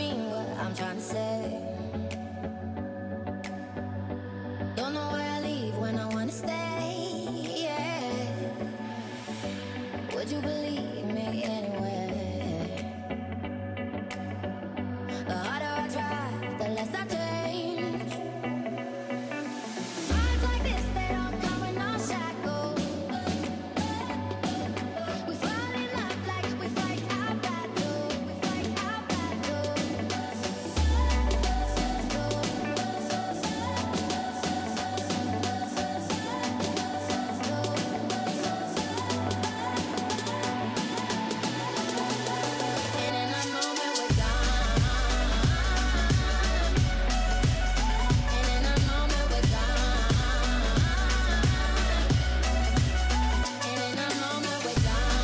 mean what I'm trying to say. Don't know why I leave when I wanna stay. Yeah. Would you believe me anyway? The harder I try, the less I change. Minds like this, they don't come with no shackles. We fall in love like we fight our battles. We fight our battles. And in a moment we're gone. And in a moment we're gone. And in a moment we're gone.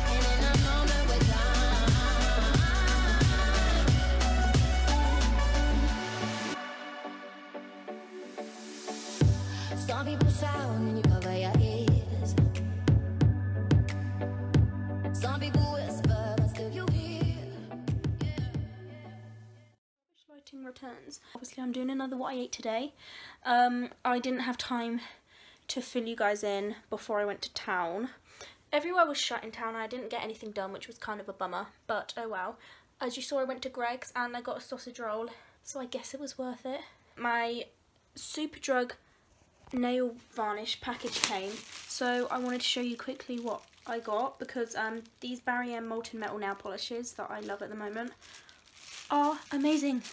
And in a moment we're gone. Some people shout and you cover your ears. Some people whisper, but still you hear. Lighting returns. Obviously I'm doing another what I ate today. I didn't have time to fill you guys in before I went to town. Everywhere was shut in town and I didn't get anything done, which was kind of a bummer, but oh well. As you saw, I went to Greg's and I got a sausage roll, so I guess it was worth it. My Superdrug nail varnish package came, so I wanted to show you quickly what I got, because these Barry M molten metal nail polishes that I love at the moment are amazing,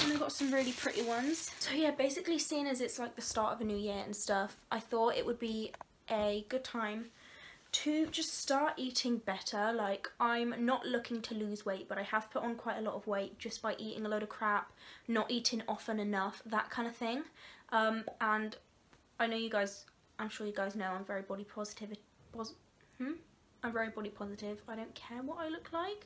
and I got some really pretty ones. So yeah, basically, seeing as it's like the start of a new year and stuff, I thought it would be a good time to just start eating better. Like, I'm not looking to lose weight, but I have put on quite a lot of weight just by eating a load of crap, not eating often enough, that kind of thing. And I know you guys, I'm sure you guys know I'm very body positive. I'm very body positive. I don't care what I look like.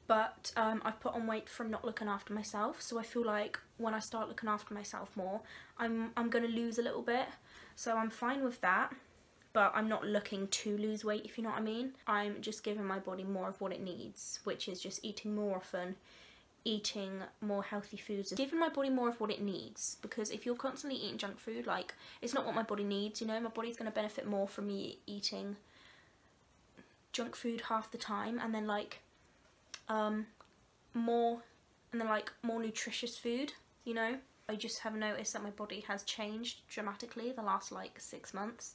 But I've put on weight from not looking after myself, so I feel like when I start looking after myself more, I'm going to lose a little bit. So I'm fine with that, but I'm not looking to lose weight, if you know what I mean. I'm just giving my body more of what it needs, which is just eating more often, eating more healthy foods, giving my body more of what it needs. Because if you're constantly eating junk food, like, it's not what my body needs, you know. My body's going to benefit more from me eating junk food half the time, and then like more nutritious food, you know. I just have noticed that my body has changed dramatically the last like 6 months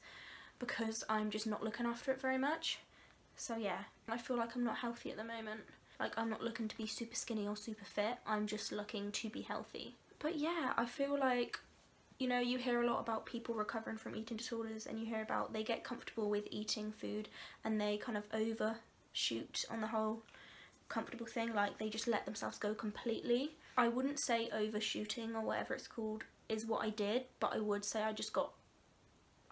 because I'm just not looking after it very much. So yeah, I feel like I'm not healthy at the moment. Like, I'm not looking to be super skinny or super fit, I'm just looking to be healthy. But yeah, I feel like, you know, you hear a lot about people recovering from eating disorders, and you hear about they get comfortable with eating food and they kind of overshoot on the whole comfortable thing, like they just let themselves go completely. I wouldn't say overshooting or whatever it's called is what I did, but I would say I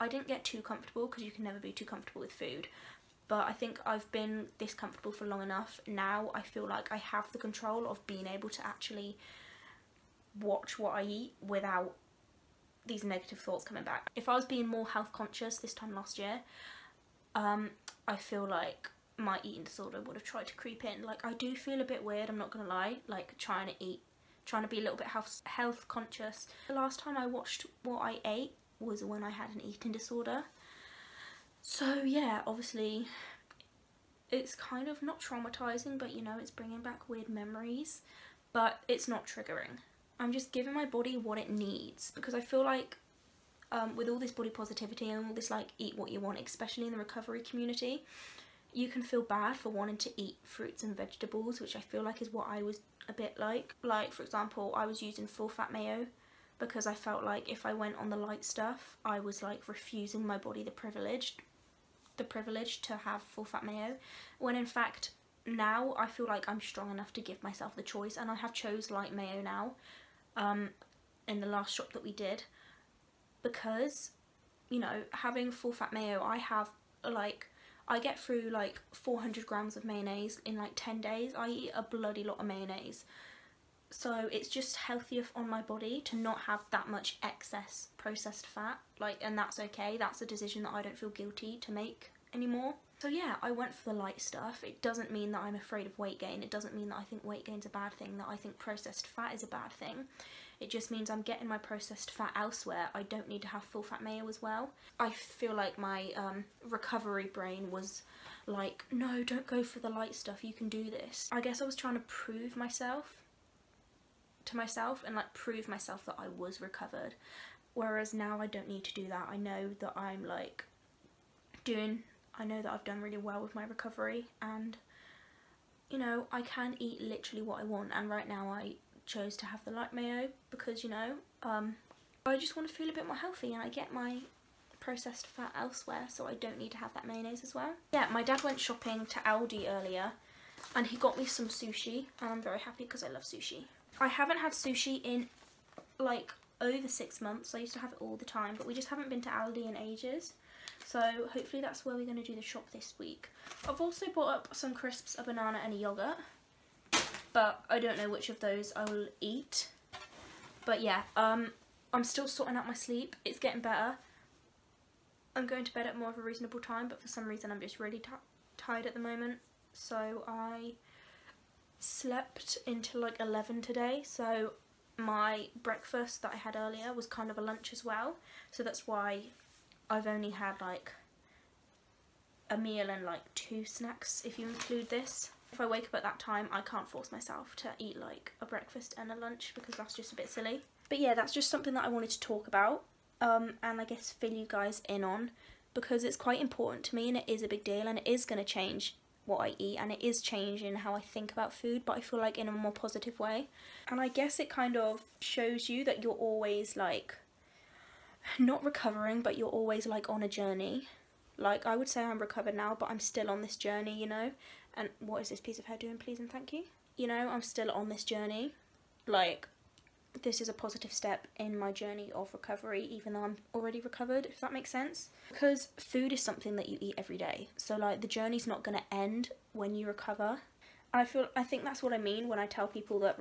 didn't get too comfortable, because you can never be too comfortable with food. But I think I've been this comfortable for long enough. Now I feel like I have the control of being able to actually watch what I eat without these negative thoughts coming back. If I was being more health conscious this time last year, I feel like my eating disorder would have tried to creep in. Like, I do feel a bit weird, I'm not gonna lie, like trying to be a little bit health conscious. The last time I watched what I ate was when I had an eating disorder. So yeah, obviously it's kind of not traumatizing, but you know, it's bringing back weird memories, but it's not triggering. I'm just giving my body what it needs, because I feel like with all this body positivity and all this like eat what you want, especially in the recovery community, you can feel bad for wanting to eat fruits and vegetables, which I feel like is what I was a bit like. Like, for example, I was using full fat mayo because I felt like if I went on the light stuff, I was like refusing my body the privilege to have full fat mayo, when in fact now I feel like I'm strong enough to give myself the choice, and I have chose light mayo now in the last shop that we did, because, you know, having full fat mayo, I get through like 400 grams of mayonnaise in like 10 days. I eat a bloody lot of mayonnaise. So it's just healthier on my body to not have that much excess processed fat, like, and that's okay. That's a decision that I don't feel guilty to make anymore. So yeah, I went for the light stuff. It doesn't mean that I'm afraid of weight gain. It doesn't mean that I think weight gain's a bad thing, that I think processed fat is a bad thing. It just means I'm getting my processed fat elsewhere. I don't need to have full fat mayo as well. I feel like my recovery brain was like, no, don't go for the light stuff, you can do this. I guess I was trying to prove myself to myself and like prove myself that I was recovered. Whereas now I don't need to do that. I know that I'm like I know that I've done really well with my recovery, and you know, I can eat literally what I want, and right now I chose to have the light mayo because, you know, I just want to feel a bit more healthy and I get my processed fat elsewhere, so I don't need to have that mayonnaise as well. Yeah, my dad went shopping to Aldi earlier and he got me some sushi, and I'm very happy because I love sushi. I haven't had sushi in like over 6 months. I used to have it all the time, but we just haven't been to Aldi in ages. So hopefully that's where we're going to do the shop this week. I've also bought up some crisps, a banana and a yoghurt, but I don't know which of those I will eat. But yeah, I'm still sorting out my sleep. It's getting better. I'm going to bed at more of a reasonable time, but for some reason I'm just really tired at the moment. So I slept until like 11 today, so my breakfast that I had earlier was kind of a lunch as well. So that's why I've only had like a meal and like 2 snacks if you include this. If I wake up at that time, I can't force myself to eat like a breakfast and a lunch because that's just a bit silly. But yeah, that's just something that I wanted to talk about and I guess fill you guys in on, because it's quite important to me and it is a big deal and it is going to change what I eat and it is changing how I think about food, but I feel like in a more positive way. And I guess it kind of shows you that you're always like not recovering, but you're always like on a journey. Like I would say I'm recovered now, but I'm still on this journey, you know. And what is this piece of hair doing, please and thank you? You know, I'm still on this journey. Like, this is a positive step in my journey of recovery, even though I'm already recovered, if that makes sense. Because food is something that you eat every day. So like the journey's not going to end when you recover. I think that's what I mean when I tell people that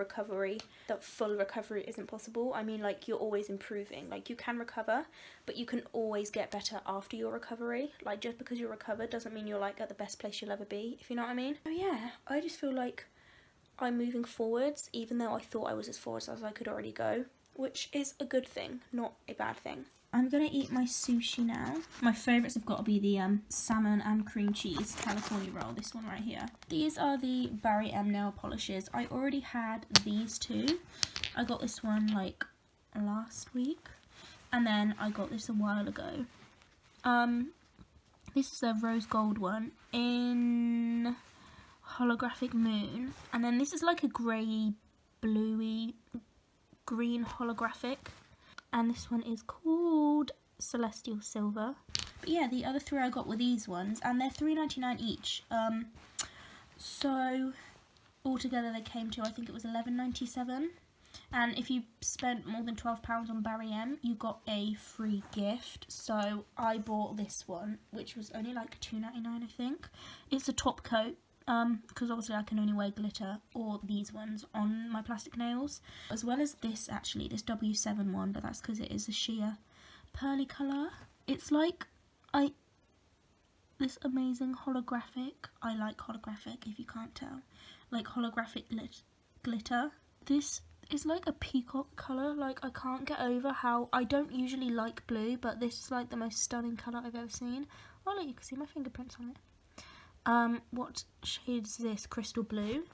full recovery isn't possible. I mean, like, you're always improving. Like, you can recover, but you can always get better after your recovery. Like, just because you're recovered doesn't mean you're like at the best place you'll ever be, if you know what I mean. So yeah, I just feel like I'm moving forwards, even though I thought I was as forwards as I could already go, which is a good thing, not a bad thing. I'm gonna eat my sushi now. My favourites have got to be the salmon and cream cheese California roll, this one right here. These are the Barry M nail polishes. I already had these two. I got this one like last week, and then I got this a while ago. This is a rose gold one in holographic moon, and then this is like a grey, bluey, green holographic. And this one is called Celestial Silver. But yeah, the other 3 I got were these ones, and they're $3.99 each. So altogether they came to, I think it was $11.97. And if you spent more than £12 on Barry M, you got a free gift. So I bought this one, which was only like $2.99, I think. It's a top coat. Because obviously I can only wear glitter or these ones on my plastic nails, as well as this, actually, this W7 one, but that's because it is a sheer pearly colour. It's like this amazing holographic, I like holographic if you can't tell, like holographic glitter. This is like a peacock colour. Like, I can't get over how, I don't usually like blue, but this is like the most stunning colour I've ever seen. Oh look, you can see my fingerprints on it. What shade is this? Crystal blue.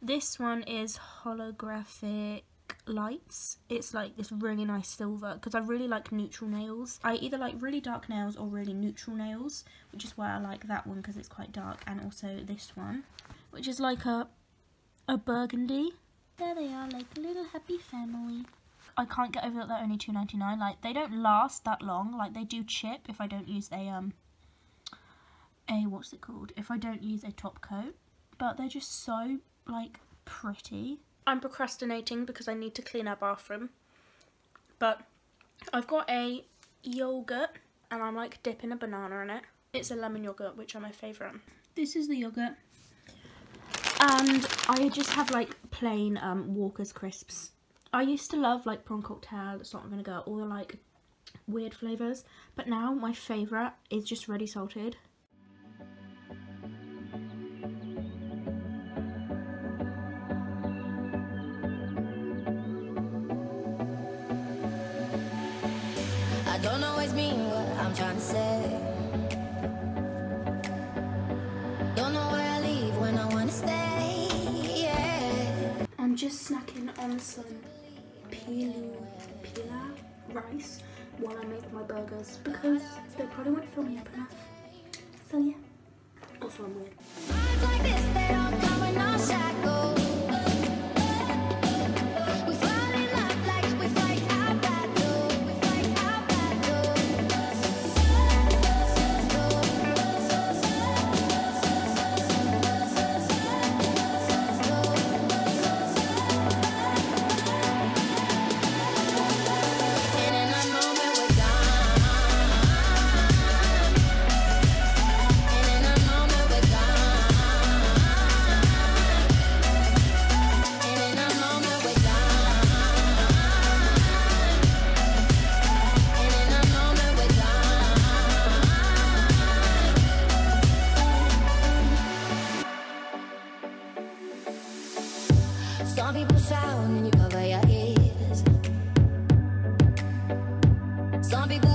This one is holographic lights. It's like this really nice silver, because I really like neutral nails. I either like really dark nails or really neutral nails, which is why I like that one, because it's quite dark. And also this one, which is like a burgundy. There they are, like a little happy family. I can't get over that they're only $2.99. Like, they don't last that long. Like, they do chip if I don't use what's it called, if I don't use a top coat, but they're just so like pretty. I'm procrastinating because I need to clean our bathroom, but I've got a yogurt and I'm like dipping a banana in it. It's a lemon yogurt, which are my favourite. This is the yogurt, and I just have like plain Walker's crisps. I used to love like prawn cocktail, salt and vinegar, all the like weird flavours, but now my favourite is just ready salted. Don't always mean what I'm trying to say. Don't know where I leave when I wanna stay. Yeah. I'm just snacking on some pila rice while I make my burgers because they probably won't fill me up enough. So yeah. Also I'm weird. Minds like this, they don't come with no shackles. We fall in love like we fight our battles. We fight our and in a moment we're gone. And in a moment we're gone. And in a moment we're gone. And in a moment we're gone. Some people shout and you cover your ears. Some people